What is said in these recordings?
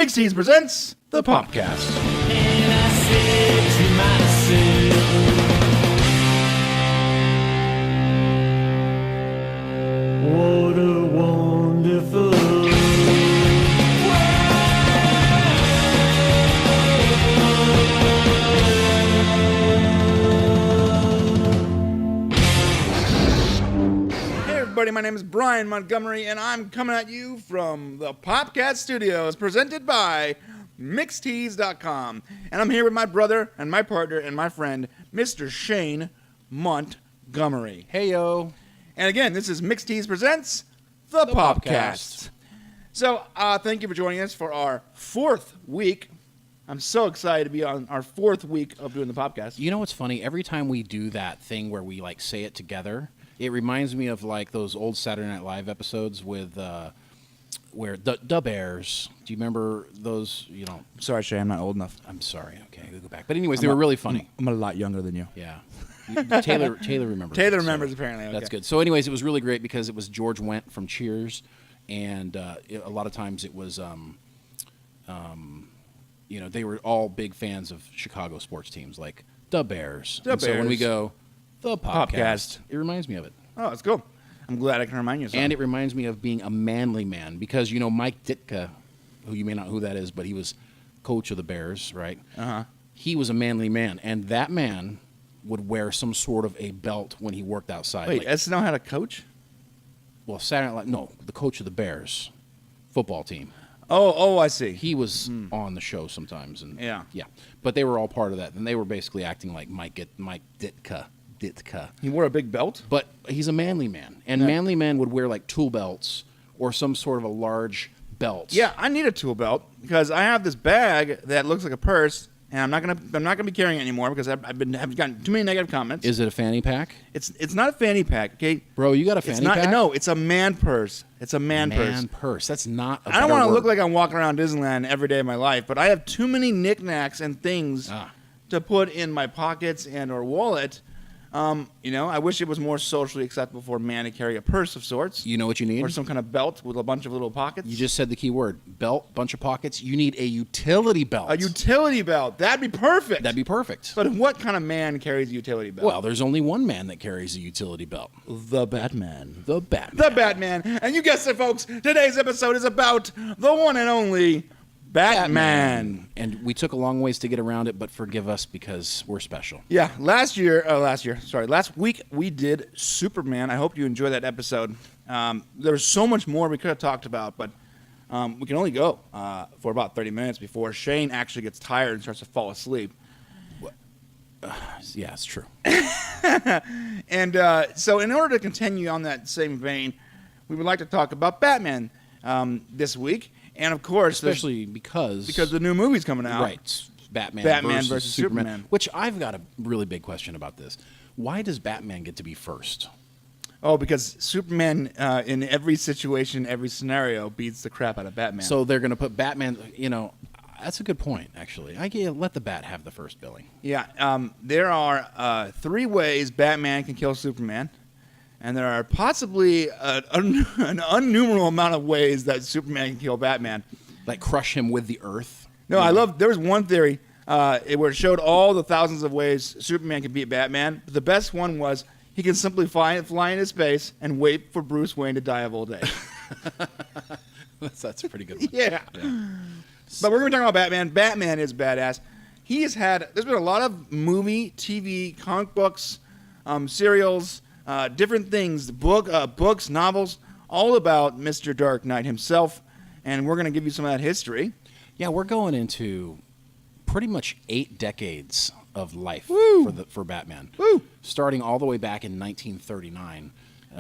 Mixties presents the Popcast. And I said to myself, what a wonderful Everybody, my name is Brian Montgomery, and I'm coming at you from the Popcast Studios, presented by Mixtees.com. And I'm here with my brother and my partner and my friend, Mr. Shane Montgomery. Heyo. And again, this is Mixtees Presents the Popcast. So, thank you for joining us for our fourth week. I'm so excited to be on our fourth week of doing the Popcast. You know what's funny? Every time we do that thing where we like say it together, it reminds me of like those old Saturday Night Live episodes with where the Bears. Do you remember those? You know, Sorry, Shane, I'm not old enough. I'm sorry. Okay, we'll go back. But anyways, they were really funny. I'm a lot younger than you. Yeah. Taylor remembers. Taylor it, remembers, so apparently. Okay. That's good. So anyways, it was really great because it was George Wendt from Cheers, and a lot of times it was, you know, they were all big fans of Chicago sports teams like the Bears. The So when we Bears. go, the Popcast, it reminds me of it. Oh, that's cool. I'm glad I can remind you of something. And it reminds me of being a manly man because, you know, Mike Ditka, who you may not know who that is, but he was coach of the Bears, right? Uh-huh. He was a manly man, and that man would wear some sort of a belt when he worked outside. Wait, Like, SNL had a coach? well, Saturday Night, no, the coach of the Bears football team. Oh, I see. He was on the show sometimes, and Yeah. But they were all part of that, and they were basically acting like Mike Ditka. He wore a big belt? But he's a manly man, and Yeah. manly men would wear like tool belts or some sort of a large belt. Yeah, I need a tool belt because I have this bag that looks like a purse, and I'm not gonna be carrying it anymore because I've gotten too many negative comments. Is it a fanny pack? It's not a fanny pack, okay? Bro, you got a fanny It's not. pack? No, it's a man purse. It's a man purse. That's not a I don't want to look like I'm walking around Disneyland every day of my life, but I have too many knickknacks and things to put in my pockets and or wallet. You know, I wish it was more socially acceptable for a man to carry a purse of sorts. You know what you need? Or some kind of belt with a bunch of little pockets. You just said the key word. Belt, bunch of pockets. You need a utility belt. A utility belt. That'd be perfect. That'd be perfect. But what kind of man carries a utility belt? Well, there's only one man that carries a utility belt. the Batman. The Batman. The Batman. And you guessed it, folks. Today's episode is about the one and only Batman. And we took a long ways to get around it, but forgive us because we're special. Yeah, last week we did Superman. I hope you enjoyed that episode. There was so much more we could have talked about, but we can only go for about 30 minutes before Shane actually gets tired and starts to fall asleep. Yeah, it's true. And so in order to continue on that same vein, we would like to talk about Batman this week. And of course, Especially because the new movie's coming out. Right. Batman versus Superman. Which I've got a really big question about this. Why does Batman get to be first? Oh, because Superman in every situation, every scenario beats the crap out of Batman. So they're going to put Batman, you know, that's a good point, actually. Let the Bat have the first billing. Yeah, there are 3 ways Batman can kill Superman. And there are possibly an innumerable amount of ways that Superman can kill Batman. Like crush him with the earth? No, there was one theory where it showed all the thousands of ways Superman can beat Batman. But the best one was he can simply fly into space and wait for Bruce Wayne to die of old age. That's a pretty good one. Yeah. But we're going to be talking about Batman. Batman is badass. There's been a lot of movie, TV, comic books, serials, different things, books, novels, all about Mr. Dark Knight himself, and we're going to give you some of that history. Yeah, we're going into pretty much 8 decades of life for Batman. Woo! Starting all the way back in 1939.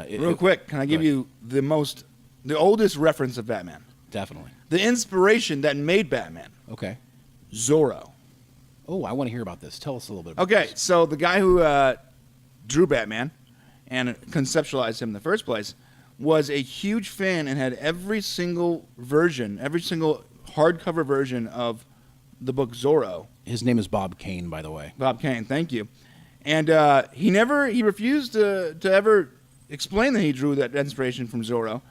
Real quick, can I give you the oldest reference of Batman? Definitely. The inspiration that made Batman. Okay. Zorro. Oh, I want to hear about this. Tell us a little bit about Okay, this. so the guy who drew Batman and conceptualized him in the first place was a huge fan and had every single hardcover version of the book Zorro. His name is Bob Kane, by the way. Bob Kane, thank you. And he refused to ever explain that he drew that inspiration from Zorro.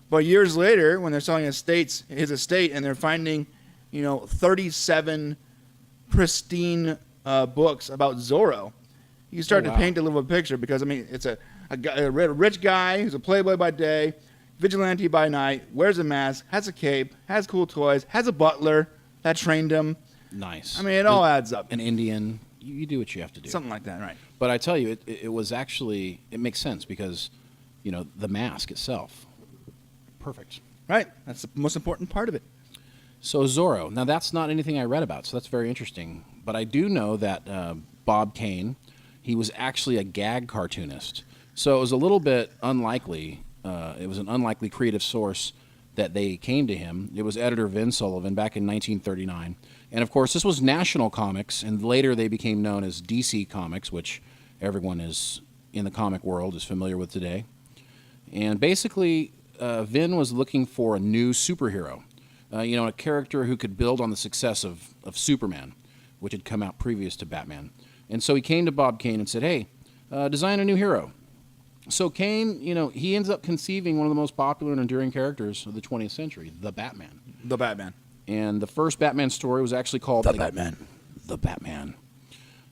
But years later, when they're selling his estate and they're finding 37 pristine books about Zorro. You start to paint a little picture because, I mean, it's a rich guy who's a playboy by day, vigilante by night, wears a mask, has a cape, has cool toys, has a butler that trained him. Nice. I mean, it all adds up. An Indian. You do what you have to do. Something like that, right. But I tell you, it was actually, it makes sense because, the mask itself, perfect. Right. That's the most important part of it. So Zorro. Now, that's not anything I read about, so that's very interesting. But I do know that Bob Kane, he was actually a gag cartoonist. So it was a little bit unlikely. It was an unlikely creative source that they came to him. It was editor Vin Sullivan back in 1939. And, of course, this was National Comics, and later they became known as DC Comics, which everyone is in the comic world is familiar with today. And basically, Vin was looking for a new superhero, a character who could build on the success of Superman, which had come out previous to Batman. And so he came to Bob Kane and said, hey, design a new hero. So Kane, he ends up conceiving one of the most popular and enduring characters of the 20th century, the Batman. The Batman. And the first Batman story was actually called The Batman. The Batman.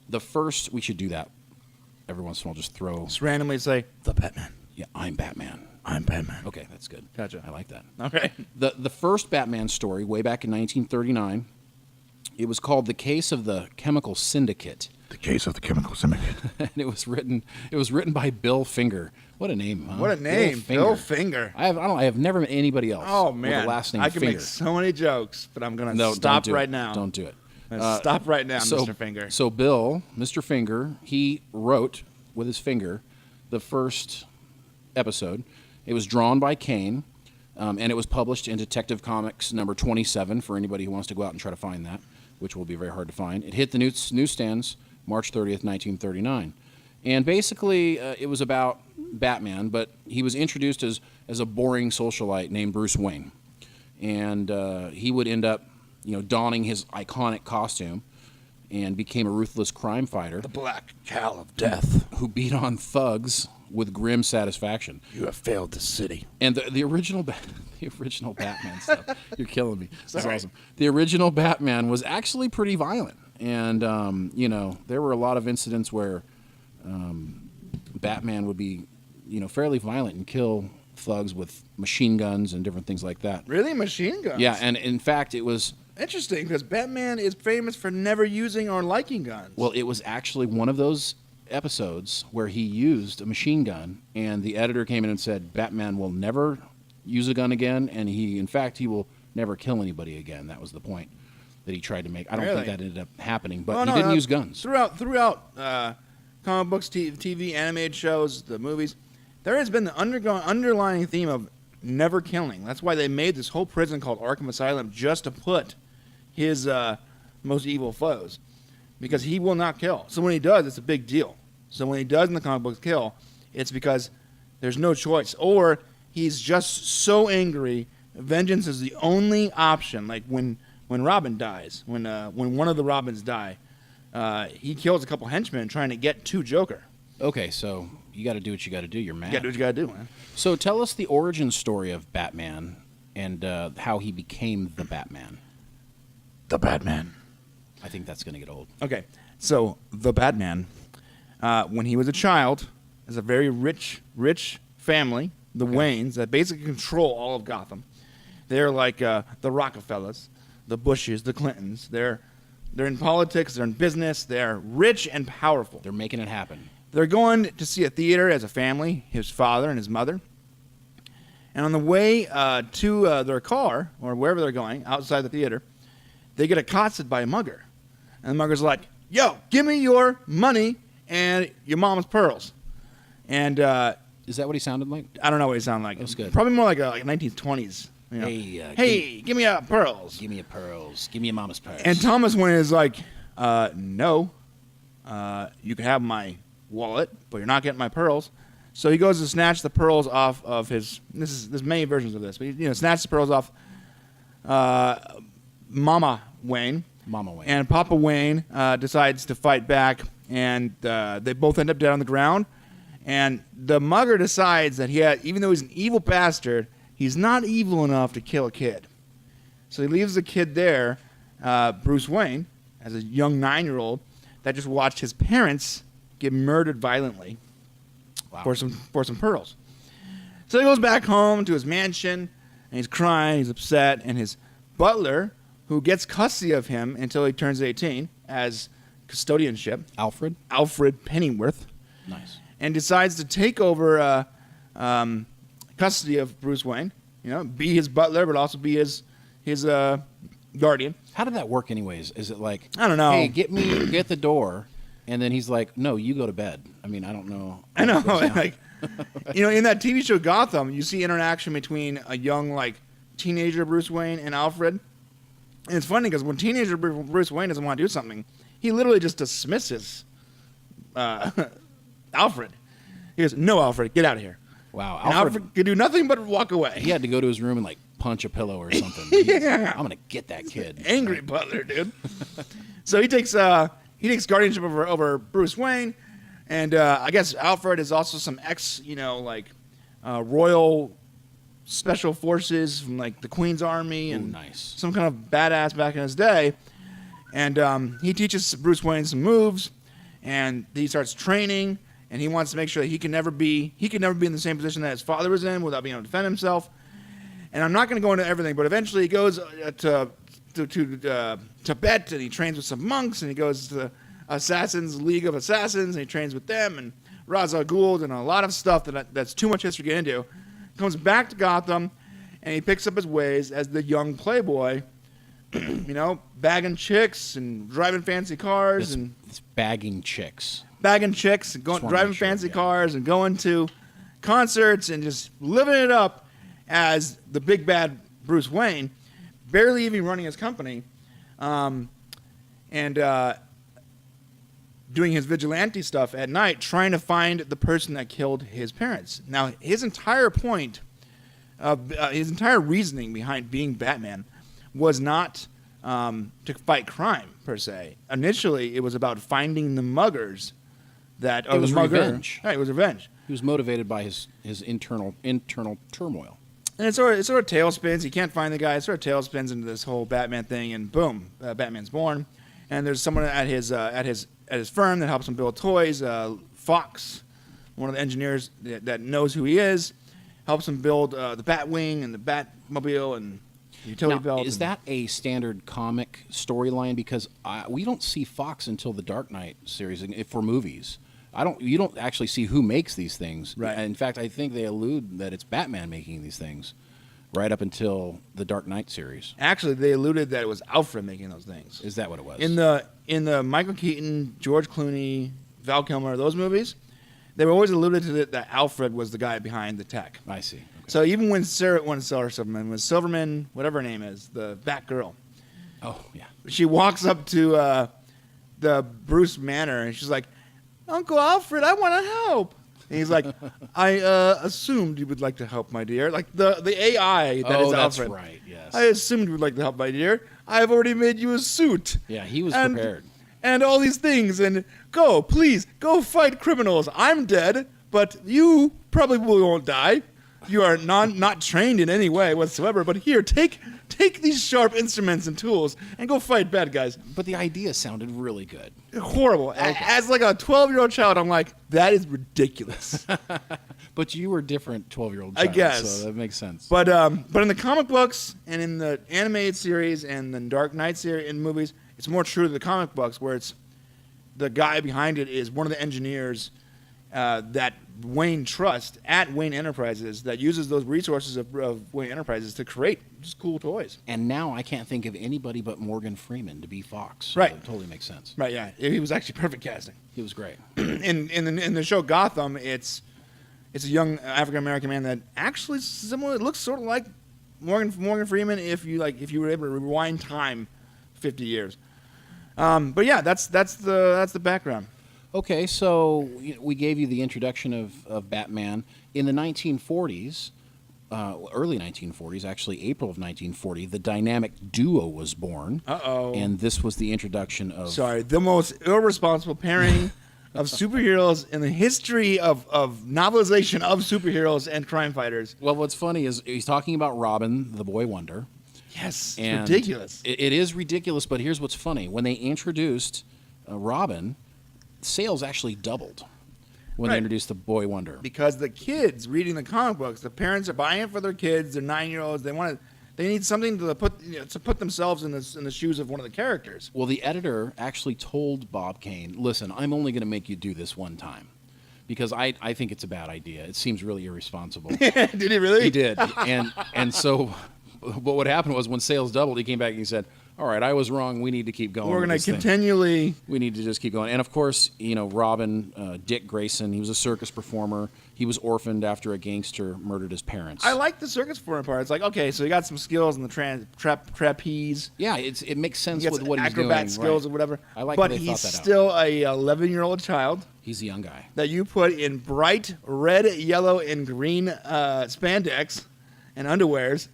The first, we should do that every once in a while, just throw. Just randomly say, The Batman. Yeah, I'm Batman. I'm Batman. Okay, that's good. Gotcha. I like that. Okay. The first Batman story, way back in 1939, it was called The Case of the Chemical Syndicate. The Case of the Chemical Syndicate. And it was written by Bill Finger. What a name, huh? What a name. Bill Finger. I have never met anybody else with the last name I can Finger. make so many jokes, but I'm going to stop right now. Don't do it. Stop right now, Mr. Finger. So Bill, Mr. Finger, he wrote with his finger the first episode. It was drawn by Kane, and it was published in Detective Comics number 27 for anybody who wants to go out and try to find that, which will be very hard to find. It hit the newsstands March 30th, 1939. And basically, it was about Batman, but he was introduced as a boring socialite named Bruce Wayne. And he would end up, donning his iconic costume and became a ruthless crime fighter. The Black Cal of Death. Who beat on thugs with grim satisfaction. You have failed the city. And the original Batman stuff, you're killing me. That's awesome. The original Batman was actually pretty violent. And, there were a lot of incidents where Batman would be, fairly violent and kill thugs with machine guns and different things like that. Really? Machine guns? Yeah, and in fact, it was... Interesting, because Batman is famous for never using or liking guns. Well, it was actually one of those episodes where he used a machine gun, and the editor came in and said, Batman will never use a gun again, and he will never kill anybody again. That was the point that he tried to make. I don't think that ended up happening, but he didn't use guns. Throughout comic books, TV, animated shows, the movies, there has been the underlying theme of never killing. That's why they made this whole prison called Arkham Asylum just to put his most evil foes, because he will not kill. So when he does, it's a big deal. So when he does in the comic books kill, it's because there's no choice, or he's just so angry. Vengeance is the only option. Like when Robin dies, when one of the Robins die, he kills a couple henchmen trying to get to Joker. Okay, so you got to do what you got to do. You're mad. You got to do what you got to do, man. So tell us the origin story of Batman and how he became the Batman. The Batman. I think that's going to get old. Okay, so the Batman, when he was a child, is a very rich family, the Waynes, that basically control all of Gotham. They're like the Rockefellers, the Bushes, the Clintons. They're in politics, they're in business, they're rich and powerful. They're making it happen. They're going to see a theater as a family, his father and his mother. And on the way to their car, or wherever they're going, outside the theater, they get accosted by a mugger. And the mugger's like, yo, give me your money and your mama's pearls. And is that what he sounded like? I don't know what he sounded like. That's good. Probably more like a 1920s. Hey, give me pearls. Give me your pearls. Give me your mama's pearls. And Thomas Wayne is like, no. You can have my wallet, but you're not getting my pearls. So he goes to snatch the pearls off of his. There's many versions of this, but he snatches the pearls off Mama Wayne. And Papa Wayne decides to fight back, and they both end up dead on the ground. And the mugger decides that even though he's an evil bastard, he's not evil enough to kill a kid. So he leaves the kid there Bruce Wayne as a young 9-year-old that just watched his parents get murdered violently for some pearls. So he goes back home to his mansion, and he's crying, he's upset, and his butler, who gets custody of him until he turns 18 as custodianship, Alfred Pennyworth, Nice. and decides to take over custody of Bruce Wayne. Be his butler, but also be his guardian. How did that work, anyways? Is it like, I don't know. Hey, get the door, and then he's like, no, you go to bed. I mean, I don't know. I know, like, in that TV show Gotham, you see interaction between a young, teenager Bruce Wayne and Alfred. And it's funny because when teenager Bruce Wayne doesn't want to do something, he literally just dismisses Alfred. He goes, "No, Alfred, get out of here." Wow, And Alfred could do nothing but walk away. He had to go to his room and punch a pillow or something. Yeah. I'm gonna get that kid. Angry butler, dude. So he takes guardianship over Bruce Wayne, and I guess Alfred is also some royal special forces from the Queen's Army and nice. some kind of badass back in his day. And he teaches Bruce Wayne some moves, and he starts training, and he wants to make sure that he can never be in the same position that his father was in without being able to defend himself. And I'm not going to go into everything, but eventually he goes to Tibet, and he trains with some monks, and he goes to League of Assassins, and he trains with them, and Ra's al Ghul, and a lot of stuff that's too much history to get into. Comes back to Gotham, and he picks up his ways as the young playboy, bagging chicks and driving fancy cars. It's bagging chicks. Driving fancy cars and going to concerts and just living it up as the big bad Bruce Wayne, barely even running his company, and doing his vigilante stuff at night, trying to find the person that killed his parents. Now, his entire reasoning behind being Batman was not to fight crime, per se. Initially, it was about finding the muggers. It was revenge. Right, it was revenge. He was motivated by his internal turmoil. And it sort of tailspins. He can't find the guy. It sort of tailspins into this whole Batman thing, and boom, Batman's born. And there's someone at his firm that helps him build toys. Fox, one of the engineers that knows who he is, helps him build the Batwing and the Batmobile and the utility belt. Is that a standard comic storyline? Because we don't see Fox until the Dark Knight series for movies. You don't actually see who makes these things. Right. In fact, I think they allude that it's Batman making these things right up until the Dark Knight series. Actually, they alluded that it was Alfred making those things. Is that what it was? In the Michael Keaton, George Clooney, Val Kilmer, those movies, they were always alluded to that Alfred was the guy behind the tech. I see. Okay. So even when Silverman, whatever her name is, the Batgirl, Oh, yeah. she walks up to the Bruce Manor and she's like, "Uncle Alfred, I want to help." And he's like, "I assumed you would like to help, my dear." Like the AI that is that's Alfred. right, yes. "I assumed you would like to help, my dear. I've already made you a suit." Yeah, he was And- prepared. And all these things, and please, go fight criminals. I'm dead, but you probably won't die. You are not trained in any way whatsoever, but here, take these sharp instruments and tools and go fight bad guys. But the idea sounded really good. Horrible. As like a 12-year-old child, I'm like, that is ridiculous. But you were a different 12-year-old child, I guess. so that makes sense. But in the comic books and in the animated series and the Dark Knight series in movies, it's more true to the comic books, where it's the guy behind it is one of the engineers that Wayne trusts at Wayne Enterprises that uses those resources of Wayne Enterprises to create just cool toys. And now I can't think of anybody but Morgan Freeman to be Fox. So Right. It totally makes sense. Right, yeah. He was actually perfect casting. He was great. In the show Gotham, it's a young African American man that actually looks sort of like Morgan Freeman if you were able to rewind time 50 years. But yeah, that's the background. Okay, so we gave you the introduction of Batman. In the 1940s, early 1940s, actually April of 1940, the dynamic duo was born. Uh-oh. And this was the introduction of... Sorry, the most irresponsible pairing of superheroes in the history of novelization of superheroes and crime fighters. Well, what's funny is he's talking about Robin, the Boy Wonder. Yes, it's And ridiculous. It is ridiculous, but here's what's funny. When they introduced Robin, sales actually doubled when Right. they introduced the Boy Wonder. Because the kids reading the comic books, the parents are buying it for their kids. They're 9-year-olds. They need something to put themselves in the shoes of one of the characters. Well, the editor actually told Bob Kane, listen, I'm only going to make you do this one time because I think it's a bad idea. It seems really irresponsible. Did he really? He did. And so but what happened was when sales doubled, he came back and he said, all right, I was wrong. We need to keep going. We're with going this to thing. continually. We need to just keep going. And of course, Robin, Dick Grayson, he was a circus performer. He was orphaned after a gangster murdered his parents. I like the circus performing part. It's like, okay, so he got some skills in the trapeze. Yeah, it makes sense He got with some what he's doing. acrobat skills right. or whatever. I like but how they he's thought that out. still a 11-year-old child He's a young guy. that you put in bright red, yellow, and green spandex and underwears,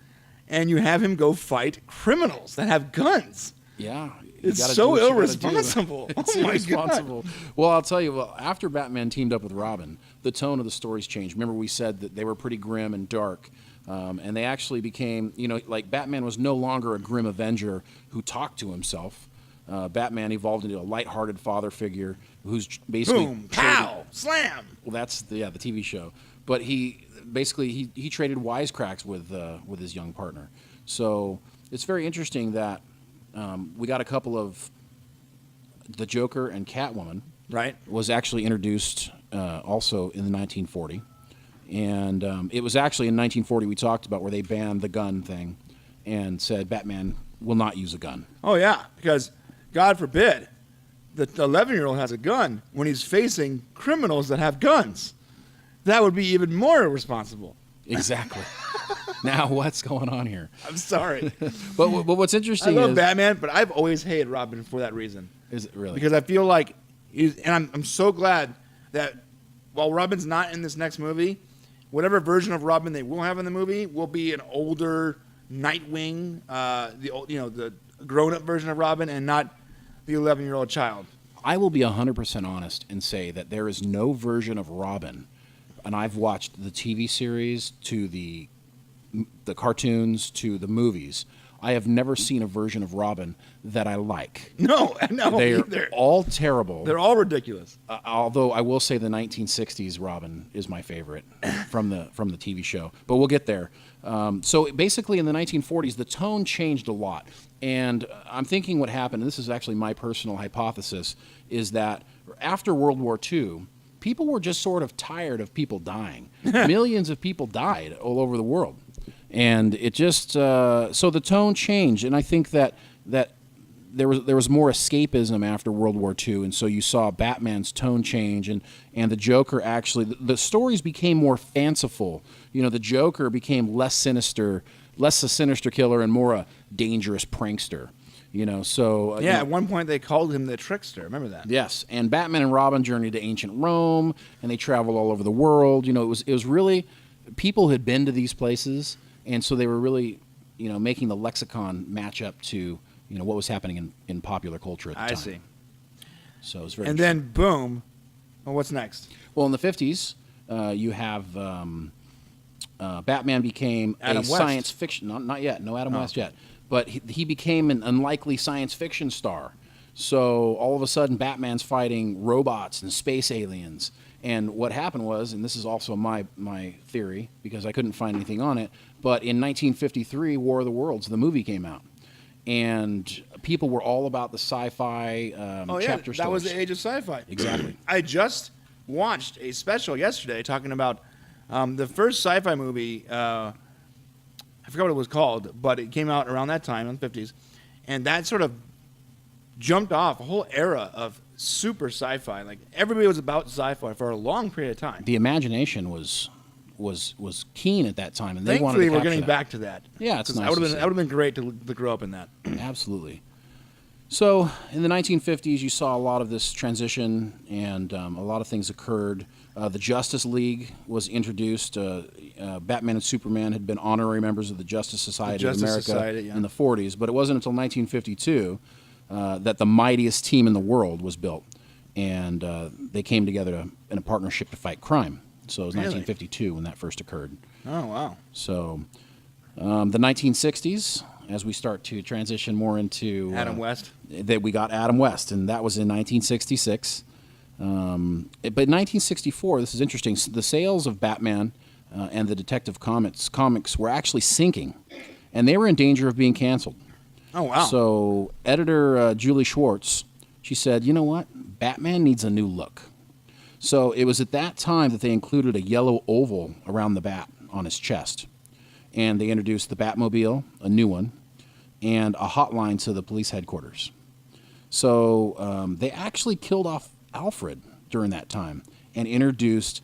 and you have him go fight criminals that have guns. Yeah. you It's gotta so do what you gotta do. irresponsible. It's Oh my irresponsible. Well, I'll tell you, after Batman teamed up with Robin, the tone of the stories changed. Remember we said that they were pretty grim and dark. And they actually became, like Batman was no longer a grim Avenger who talked to himself. Batman evolved into a lighthearted father figure who's basically Boom, pow, slam. Well, that's the TV show. But he traded wisecracks with his young partner. So it's very interesting that we got a couple of the Joker and Catwoman Right. was actually introduced also in the 1940. And it was actually in 1940 we talked about where they banned the gun thing and said Batman will not use a gun. Oh, yeah, because God forbid the 11-year-old has a gun when he's facing criminals that have guns. That would be even more irresponsible. Exactly. Now what's going on here? I'm sorry. But what's I interesting love is Batman, but I've always hated Robin for that reason. is it really? Because I feel like, I'm so glad that while Robin's not in this next movie, whatever version of Robin they will have in the movie will be an older Nightwing, the grown-up version of Robin, and not the 11-year-old child. I will be 100% honest and say that there is no version of Robin, and I've watched the TV series to the cartoons to the movies. I have never seen a version of Robin that I like. No, They're either. all terrible. They're all ridiculous. Although I will say the 1960s Robin is my favorite from the TV show, but we'll get there. So basically, in the 1940s, the tone changed a lot, and I'm thinking what happened. And this is actually my personal hypothesis: is that after World War II, people were just sort of tired of people dying. Millions of people died all over the world, and it just so the tone changed. And I think that there was more escapism after World War II, and so you saw Batman's tone change, and the Joker actually the stories became more fanciful. The Joker became less a sinister killer, and more a dangerous prankster. So At one point they called him the trickster. Remember that? yes, and Batman and Robin journeyed to ancient Rome, and they traveled all over the world. It was really people had been to these places, and so they were really making the lexicon match up to what was happening in popular culture at the time. I see. So it was very And interesting. then boom. Well, what's next? Well, in the 50s, you have Batman became Adam a West. science fiction. Not yet. No Adam West yet. But he became an unlikely science fiction star. So all of a sudden, Batman's fighting robots and space aliens. And what happened was, and this is also my theory because I couldn't find anything on it, but in 1953, War of the Worlds, the movie came out. And people were all about the sci-fi chapter that was stories. the age of sci-fi. Exactly. I just watched a special yesterday talking about the first sci-fi movie. I forgot what it was called, but it came out around that time in the 50s, and that sort of jumped off a whole era of super sci-fi. Like everybody was about sci-fi for a long period of time. The imagination was keen at that time, and they wanted Thankfully, to we're capture getting that. back to that. Yeah, it's 'Cause nice that would to have see. been that would have been great to grow up in that. Absolutely. So in the 1950s, you saw a lot of this transition, and a lot of things occurred. The Justice League was introduced. Batman and Superman had been honorary members of the Justice Society Justice of America Society, yeah. in the 40s, but it wasn't until 1952 that the mightiest team in the world was built, and they came together in a partnership to fight crime. So it was Really? 1952 when that first occurred. Oh wow! So The 1960s, as we start to transition more into Adam West. that we got Adam West, and that was in 1966. But in 1964, this is interesting. The sales of Batman and the Detective comics were actually sinking, and they were in danger of being canceled. Oh, wow. So editor Julie Schwartz, she said, you know what? Batman needs a new look. So it was at that time that they included a yellow oval around the bat on his chest. And they introduced the Batmobile, a new one, and a hotline to the police headquarters. So they actually killed off Alfred during that time and introduced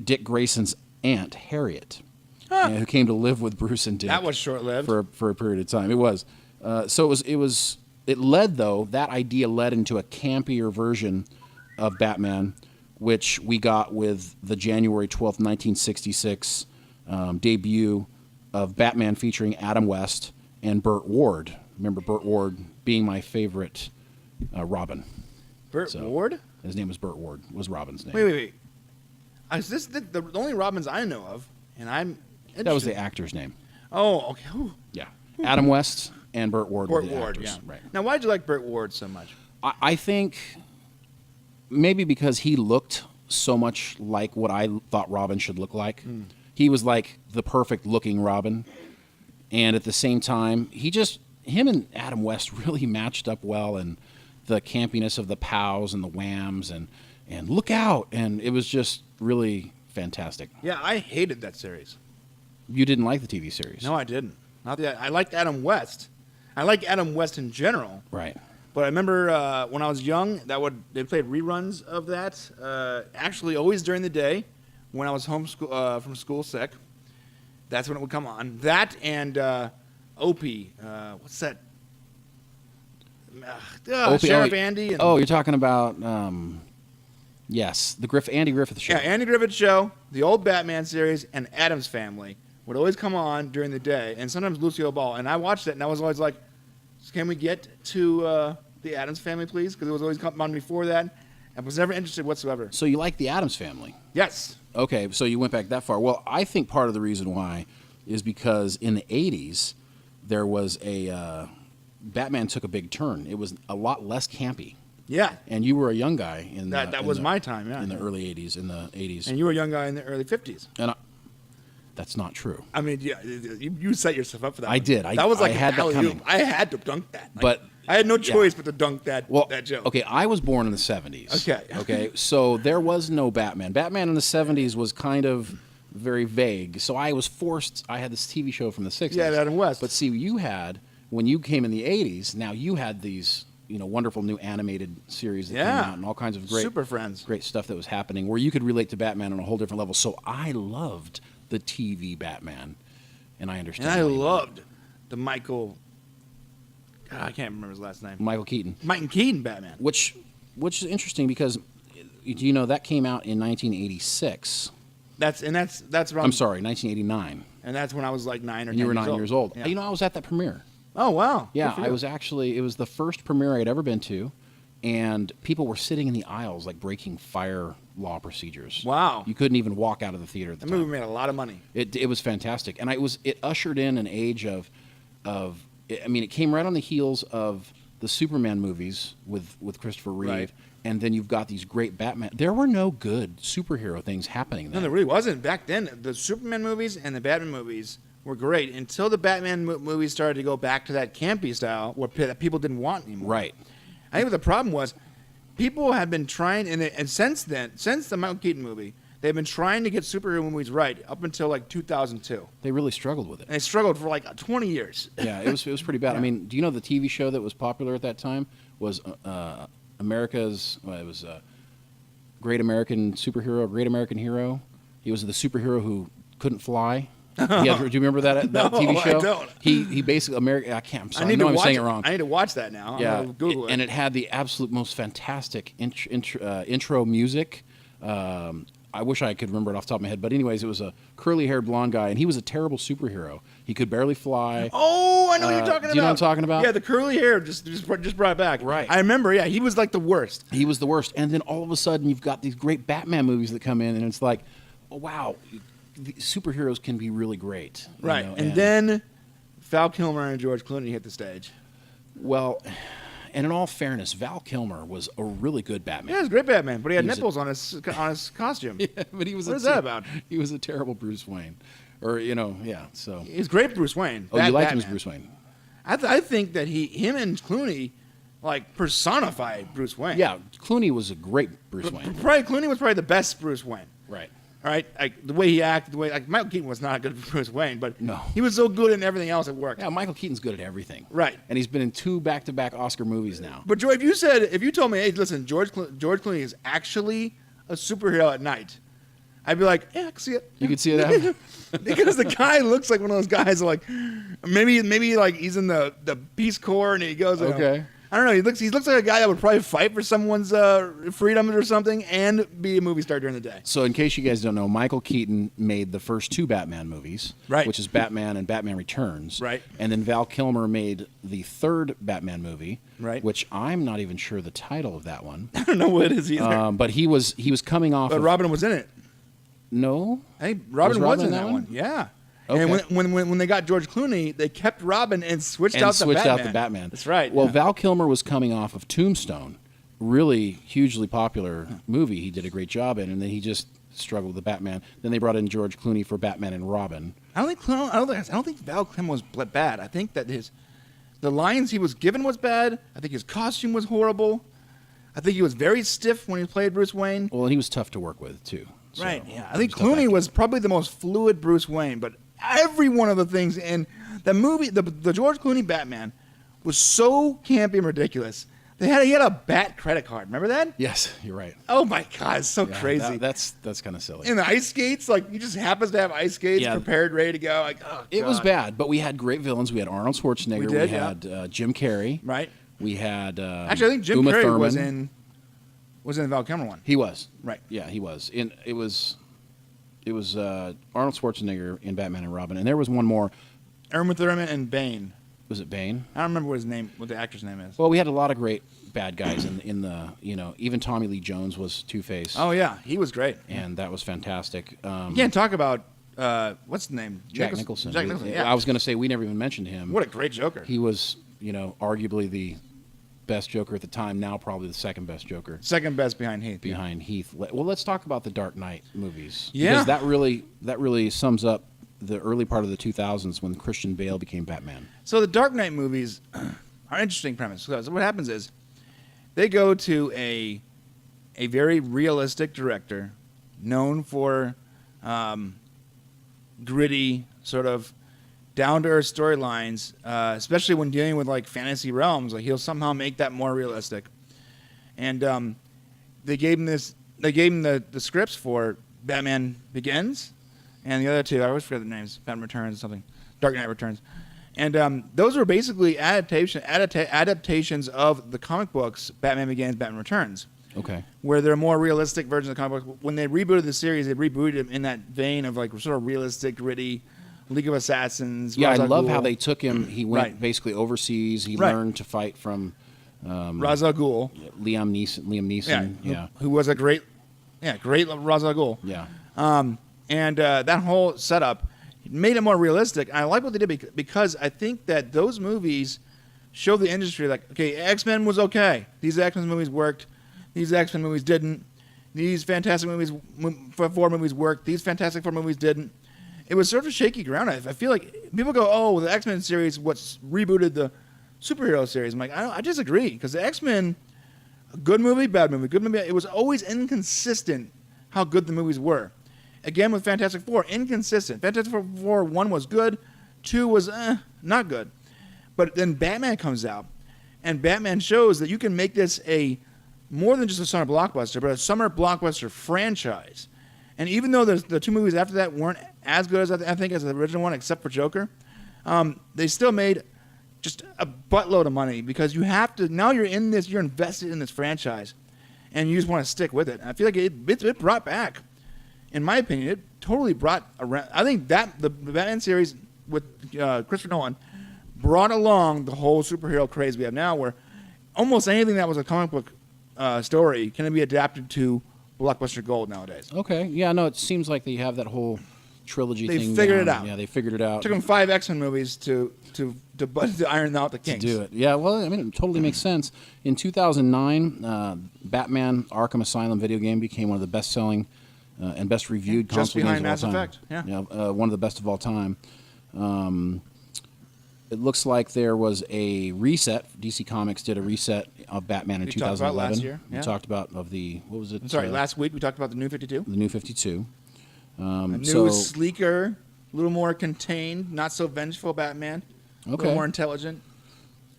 Dick Grayson's aunt, Harriet, who came to live with Bruce and Dick. That was short-lived. For a period of time. It was. It led, though, that idea led into a campier version of Batman, which we got with the January 12th, 1966 debut of Batman featuring Adam West and Burt Ward. Remember Burt Ward being my favorite Robin. Burt Ward? His name was Burt Ward, was Robin's name. Wait. Is this the only Robins I know of? And I'm interested. That was the actor's name. Oh, okay. Ooh. Yeah. Adam West and Burt Ward were Burt the Ward, actors. yeah. Right. Now, why'd you like Burt Ward so much? I think maybe because he looked so much like what I thought Robin should look like. He was like the perfect looking Robin. And at the same time, him and Adam West really matched up well, and the campiness of the pows and the whams and look out. And it was just really fantastic. Yeah, I hated that series. You didn't like the TV series? No, I didn't. Not that I liked Adam West. I like Adam West in general. Right. But I remember when I was young, they played reruns of that. Actually, always during the day when I was home from school sick. That's when it would come on. That and Opie. What's that? Opie, Sheriff Andy. And, you're talking about yes, the Andy Griffith Show. Yeah, Andy Griffith Show, the old Batman series, and Addams Family would always come on during the day, and sometimes Lucille Ball. And I watched it, and I was always like, can we get to the Addams Family, please? Because it was always coming on before that. I was never interested whatsoever. So you like the Addams Family? Yes. Okay, so you went back that far. Well, I think part of the reason why is because in the 80s, there was Batman took a big turn. It was a lot less campy. Yeah. And you were a young guy in that was my time, yeah. In the early 80s, in the 80s. And you were a young guy in the early 50s. And that's not true. I mean, yeah, you set yourself up for that. I did. That was like I had that coming. I had to dunk that. But I had no choice but to dunk that joke. Okay, I was born in the 70s. Okay. So there was no Batman. Batman in the 70s was kind of very vague. So I was forced. I had this TV show from the 60s. Yeah, Adam West. But see, when you came in the 80s, now you had these wonderful new animated series that came out and all kinds of Super Friends. Great stuff that was happening where you could relate to Batman on a whole different level. So I loved the TV Batman, and I understand. And I loved the Michael. God, I can't remember his last name. Michael Keaton. Michael Keaton Batman. Which is interesting because that came out in 1986. That's around. I'm sorry, 1989. And that's when I was like 9 or 10 You were years 9 years old. Yeah. I was at that premiere. Oh, wow. Yeah, I was actually. It was the first premiere I'd ever been to, and people were sitting in the aisles like breaking fire law procedures. Wow. You couldn't even walk out of the theater at the That time. movie made a lot of money. It was fantastic, and it ushered in an age of it came right on the heels of the Superman movies with Christopher Reeve, Right. and then you've got these great Batman. There were no good superhero things happening then. No, there really wasn't. Back then, the Superman movies and the Batman movies were great until the Batman movies started to go back to that campy style where that people didn't want anymore. Right. I think what the problem was, people have been trying, and since the Michael Keaton movie, they've been trying to get superhero movies right up until like 2002. They really struggled with it. And they struggled for like 20 years. Yeah, it was pretty bad. Yeah. I mean, do you know the TV show that was popular at that time was America's? Well, it was Great American Superhero, Great American Hero. He was the superhero who couldn't fly. Do you remember that TV show? I don't. He basically I'm sorry. I'm saying it wrong. I need to watch that now. Yeah, I'm gonna Google it. And it had the absolute most fantastic intro music. I wish I could remember it off the top of my head, but anyways, it was a curly-haired blonde guy, and he was a terrible superhero. He could barely fly. Oh, I know what you're talking about. Do you know what I'm talking about? Yeah, the curly hair just brought it back. Right. I remember. Yeah, he was like the worst. He was the worst. And then all of a sudden, you've got these great Batman movies that come in, and it's like, oh, wow, the superheroes can be really great. you Right. know, And then Val Kilmer and George Clooney hit the stage. Well, and in all fairness, Val Kilmer was a really good Batman. Yeah, he's a great Batman, but he had He was nipples on his costume. Yeah, but he was. What is that about? He was a terrible Bruce Wayne, or yeah. So. He's great Bruce Wayne. Oh, you liked him as Batman. Bruce Wayne? I think that him and Clooney like personify Bruce Wayne. Yeah, Clooney was a great Bruce Wayne. Probably Clooney was probably the best Bruce Wayne. Right. All right, like the way he acted, the way like Michael Keaton was not a good Bruce Wayne, but No. he was so good in everything else that worked. Yeah, Michael Keaton's good at everything. Right. And he's been in 2 back-to-back Oscar movies now. But Joy, if you told me, hey, listen, George Clooney is actually a superhero at night, I'd be like, yeah, I can see it. You could see it happen? Because the guy looks like one of those guys like maybe like he's in the Peace Corps and he goes Okay. I don't know. He looks like a guy that would probably fight for someone's freedom or something and be a movie star during the day. So in case you guys don't know, Michael Keaton made the first 2 Batman movies, Right. which is Batman and Batman Returns. Right. And then Val Kilmer made the 3rd Batman movie, Right. which I'm not even sure the title of that one. I don't know what it is either. But he was coming off But of... Robin was in it. No? I think Robin was Robin in in that that one. one? Yeah. Okay. And when they got George Clooney, they kept Robin and switched out the Batman. That's right. Well, yeah. Val Kilmer was coming off of Tombstone, really hugely popular movie. He did a great job in, and then he just struggled with the Batman. Then they brought in George Clooney for Batman and Robin. I don't think Val Kilmer was bad. I think that the lines he was given was bad. I think his costume was horrible. I think he was very stiff when he played Bruce Wayne. Well, and he was tough to work with too. So Right. Yeah. I think tough Clooney acting. was probably the most fluid Bruce Wayne, but every one of the things in the movie, the George Clooney Batman, was so campy and ridiculous. He had a Bat credit card. Remember that? Yes, you're right. Oh my God, it's so Yeah, crazy. that's kind of silly. And the ice skates, like he just happens to have ice skates Yeah. prepared, ready to go. Like, oh, It was God. bad, but we had great villains. We had Arnold Schwarzenegger. We did, had Jim Carrey. Right. We had Actually, I think Jim Uma Carrey Thurman. was in the Val Kilmer one. He was. Right. Yeah, he was. It was Arnold Schwarzenegger in Batman and Robin, and there was one more. Uma Thurman and Bane. Was it Bane? I don't remember what the actor's name is. Well, we had a lot of great bad guys in the even Tommy Lee Jones was Two-Face. Oh yeah, he was great. And that was fantastic. You can't talk about what's the name? Jack Nicholson. Jack Nicholson. Yeah. I was going to say we never even mentioned him. What a great Joker. He was, arguably the best Joker at the time. Now probably the second best Joker Second best behind Heath. behind Heath. Well, let's talk about the Dark Knight movies. Yeah. Because that really sums up the early part of the 2000s when Christian Bale became Batman. So the Dark Knight movies are an interesting premise. So what happens is they go to a very realistic director known for gritty, sort of down-to-earth storylines, especially when dealing with like fantasy realms. Like he'll somehow make that more realistic. And they gave him the scripts for Batman Begins and the other 2. I always forget the names. Batman Returns, something. Dark Knight Returns. And those were basically adaptations of the comic books Batman Begins, Batman Returns, Okay. where they're more realistic versions of comic books. When they rebooted the series, they rebooted it in that vein of like sort of realistic, gritty League of Assassins. Yeah, Ra's I al love Ghul. how they took him. He went Right. basically overseas. He Right. learned to fight from Ra's al Ghul. Liam Neeson. Yeah. Who was a great Ra's al Ghul. Yeah. And that whole setup made it more realistic. And I like what they did because I think that those movies show the industry like, okay, X-Men was okay. These X-Men movies worked. These X-Men movies didn't. These Fantastic Four movies worked. These Fantastic Four movies didn't. It was sort of shaky ground. I feel like people go, oh, the X-Men series, what's rebooted the superhero series. I'm like, I disagree because the X-Men, good movie, bad movie, good movie. It was always inconsistent how good the movies were. Again, with Fantastic Four, inconsistent. Fantastic Four 1 was good, 2 was not good. But then Batman comes out, and Batman shows that you can make this more than just a summer blockbuster, but a summer blockbuster franchise. And even though the 2 movies after that weren't as good as I think as the original one, except for Joker, they still made just a buttload of money because you have to. Now you're in this, you're invested in this franchise, and you just want to stick with it. And I feel like it brought back. In my opinion, it totally brought around. I think that the Batman series with Christopher Nolan brought along the whole superhero craze we have now, where almost anything that was a comic book story can be adapted to blockbuster gold nowadays. Okay. Yeah. No, it seems like they have that whole trilogy They thing figured it down. out. Yeah, they figured it out. Took them 5 X-Men movies to iron out the to kinks. do it. Yeah, well, I mean, it totally makes sense. In 2009, Batman Arkham Asylum video game became one of the best-selling and best-reviewed Just console games behind of all Mass time. Effect, yeah. One of the best of all time. It looks like there was a reset. DC Comics did a reset of Batman in We talked about 2011. last year, yeah. We talked about what was it? I'm sorry, last week we talked about the New 52. The New 52. A new, sleeker, a little more contained, not so vengeful Batman. A Okay. little more intelligent.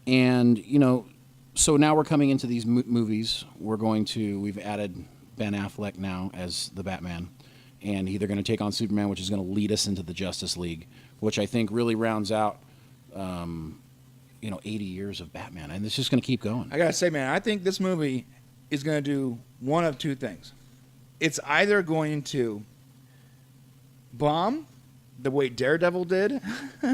And, so now we're coming into these movies. We've added Ben Affleck now as the Batman. And they're going to take on Superman, which is going to lead us into the Justice League, which I think really rounds out, 80 years of Batman. And it's just going to keep going. I got to say, man, I think this movie is going to do one of two things. It's either going to bomb the way Daredevil did,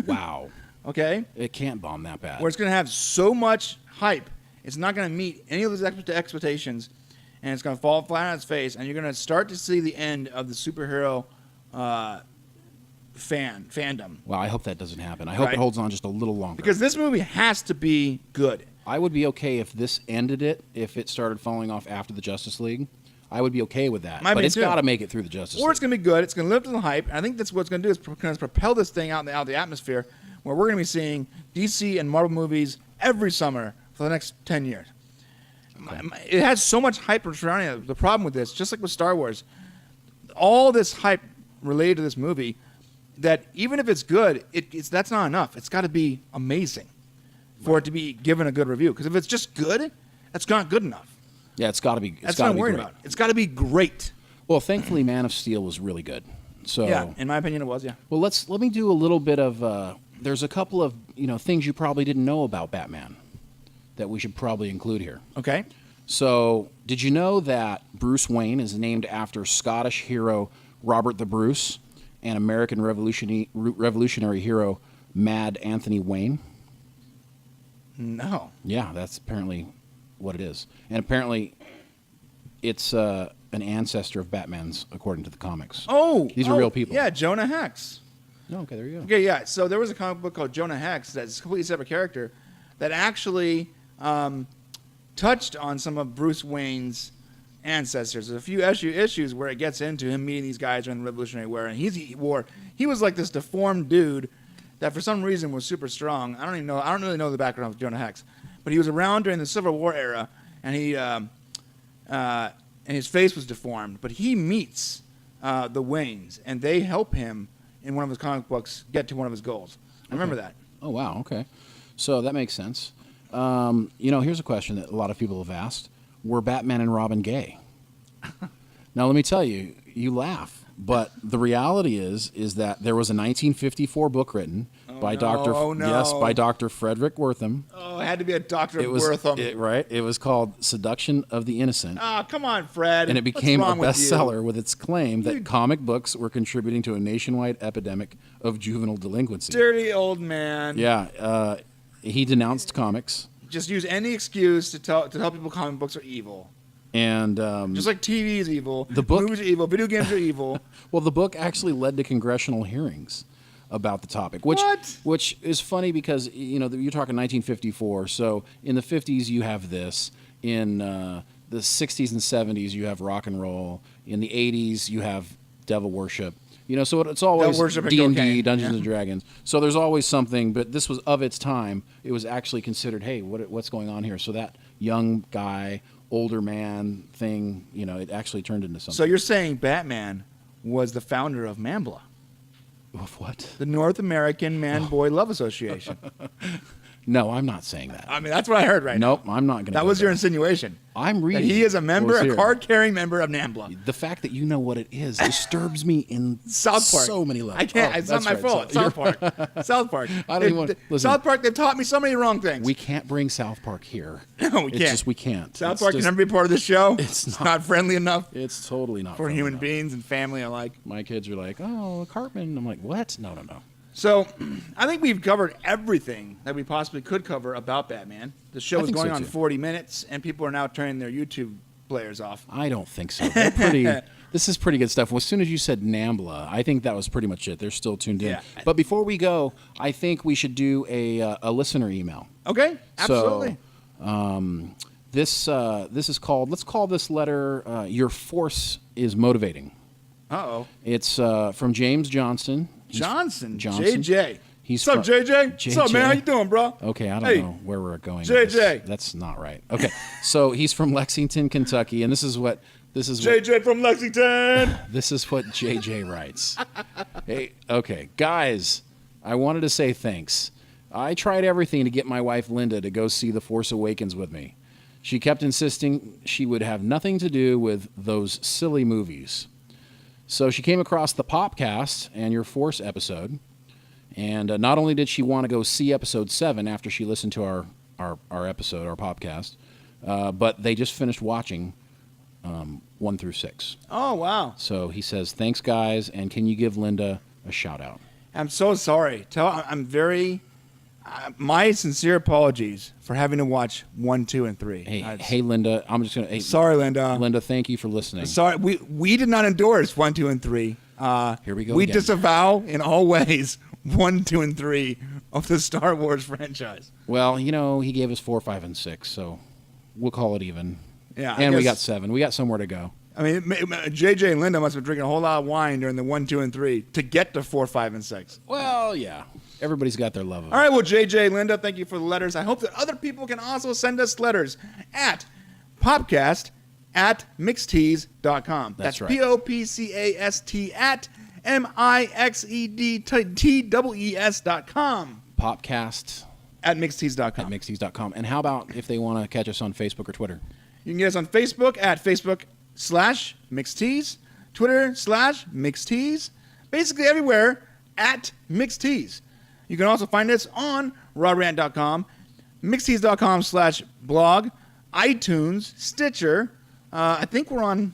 Wow. okay? It can't bomb that bad. Where it's going to have so much hype, it's not going to meet any of those expectations, and it's going to fall flat on its face, and you're going to start to see the end of the superhero fandom. Well, I hope that doesn't happen. I hope Right. it holds on just a little longer. Because this movie has to be good. I would be okay if this ended it, if it started falling off after the Justice League. I would be okay with that. Might But be it's too. got to make it through the Justice Or League. it's going to be good. It's going to live to the hype. And I think that's what it's going to do is propel this thing out of the atmosphere where we're going to be seeing DC and Marvel movies every summer for the next 10 years. It has so much hype surrounding it. The problem with this, just like with Star Wars, all this hype related to this movie, that even if it's good, that's not enough. It's got to be amazing for it to be given a good review. Because if it's just good, that's not good enough. Yeah, it's got to be. That's what I'm worried about. It's got to be great. Well, thankfully, Man of Steel was really good. So, Yeah, in my opinion, it was, yeah. well, let me do a little bit of. There's a couple of things you probably didn't know about Batman that we should probably include here. Okay. So, did you know that Bruce Wayne is named after Scottish hero Robert the Bruce and American revolutionary hero Mad Anthony Wayne? No. Yeah, that's apparently what it is. And apparently it's an ancestor of Batman's, according to the comics. Oh. These are real people. Yeah, Jonah Hex. Oh, okay, there you go. Okay, yeah. So there was a comic book called Jonah Hex that's a completely separate character that actually touched on some of Bruce Wayne's ancestors. There's a few issues where it gets into him meeting these guys during the Revolutionary War, and he was like this deformed dude that for some reason was super strong. I don't really know the background of Jonah Hex, but he was around during the Civil War era, and and his face was deformed. But he meets the Waynes, and they help him in one of his comic books get to one of his goals. I remember that. Oh, wow, okay. So that makes sense. Here's a question that a lot of people have asked. Were Batman and Robin gay? Now, let me tell you, you laugh, but the reality is that there was a 1954 book written by by Dr. Frederick Wertham. Oh, it had to be a Dr. It was Wertham. right. It was called Seduction of the Innocent. Oh, come on, Fred. And it became a What's wrong with you? bestseller with its claim that comic books were contributing to a nationwide epidemic of juvenile delinquency. Dirty old man. Yeah, he denounced comics, Just use any excuse to tell people comic books are evil. and Just like TV is evil, The book- movies are evil, video games are evil. well, the book actually led to congressional hearings about the topic, which is funny because you're talking 1954. So in the 50s you have this, in the 60s and 70s you have rock and roll, in the 80s you have devil worship. So it's always worship and D&D, cocaine. Dungeons Yeah. and Dragons. So there's always something, but this was of its time. It was actually considered, hey, what's going on here? So that young guy, older man thing, it actually turned into something. So you're saying Batman was the founder of NAMBLA, Of what? the North American Man-Boy Love Association. No, I'm not saying that. I mean, that's what I heard right Nope, I'm not going to. now. That was your insinuation. I'm That reading. he is a member, what's a here. card-carrying member of NAMBLA. The fact that you know what it is disturbs me in South Park. so many levels. I can't. Oh, it's not that's my right. fault. So- South Park. South Park. I don't even want- listen. South Park. They've taught me so many wrong things. We can't bring South Park here. No, we It's can't. just we can't. South It's Park just- can never be part of this show. It's not friendly enough It's totally not for fun human enough. beings and family alike. My kids are like, "Oh, Cartman." I'm like, "What? No." So, I think we've covered everything that we possibly could cover about Batman. The show I is think going so, on too. 40 minutes, and people are now turning their YouTube players off. I don't think so. They're pretty. This is pretty good stuff. Well, as soon as you said NAMBLA, I think that was pretty much it. They're still tuned in. Yeah. But before we go, I think we should do a listener email. Okay, absolutely. So, this is called. Let's call this letter. Your force is motivating. Uh-oh. It's from James Johnson. Johnson. Johnson. JJ. He's What's up, JJ? What's up, man? How you doing, bro? Okay, I don't Hey. know where we're going. with JJ. this. That's not right. Okay, so he's from Lexington, Kentucky, and this is what JJ from Lexington. this is what JJ writes. Hey, okay, guys, I wanted to say thanks. I tried everything to get my wife Linda to go see The Force Awakens with me. She kept insisting she would have nothing to do with those silly movies. So she came across the Popcast and your Force episode. And not only did she want to go see episode 7 after she listened to our episode, our podcast, but they just finished watching 1 through 6. Oh, wow. So he says, thanks, guys, and can you give Linda a shout-out? I'm so sorry. I'm very... my sincere apologies for having to watch 1, 2, and 3. Hey, Linda, I'm just going to... Hey, sorry, Linda. Linda, thank you for listening. Sorry, we did not endorse 1, 2, and 3. Here we go We again. disavow in all ways 1, 2, and 3 of the Star Wars franchise. Well, he gave us 4, 5, and 6, so we'll call it even. Yeah, I And we guess- got 7. We got somewhere to go. I mean, JJ and Linda must have been drinking a whole lot of wine during the 1, 2, and 3 to get to 4, 5, and 6. Well, yeah. Everybody's got their love of it. All right, well, JJ, Linda, thank you for the letters. I hope that other people can also send us letters at popcast@mixtees.com. That's right. POPCAST at MIXEDTWES.com. Popcast At mixtees.com. at mixtees.com. And how about if they want to catch us on Facebook or Twitter? You can get us on Facebook at Facebook/MixedTees, Twitter/MixedTees, basically everywhere at MixedTees. You can also find us on rawrant.com, mixedtees.com/blog, iTunes, Stitcher. I think we're on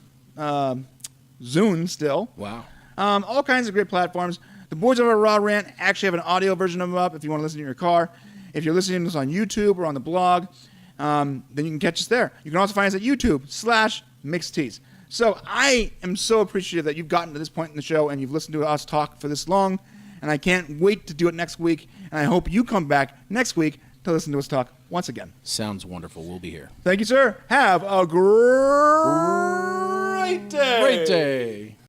Zune still. Wow. All kinds of great platforms. The boys over at Raw Rant actually have an audio version of them up if you want to listen in your car. If you're listening to us on YouTube or on the blog, then you can catch us there. You can also find us at YouTube/MixedTees. So I am so appreciative that you've gotten to this point in the show and you've listened to us talk for this long. And I can't wait to do it next week. And I hope you come back next week to listen to us talk once again. Sounds wonderful. We'll be here. Thank you, sir. Have a great day. Great day.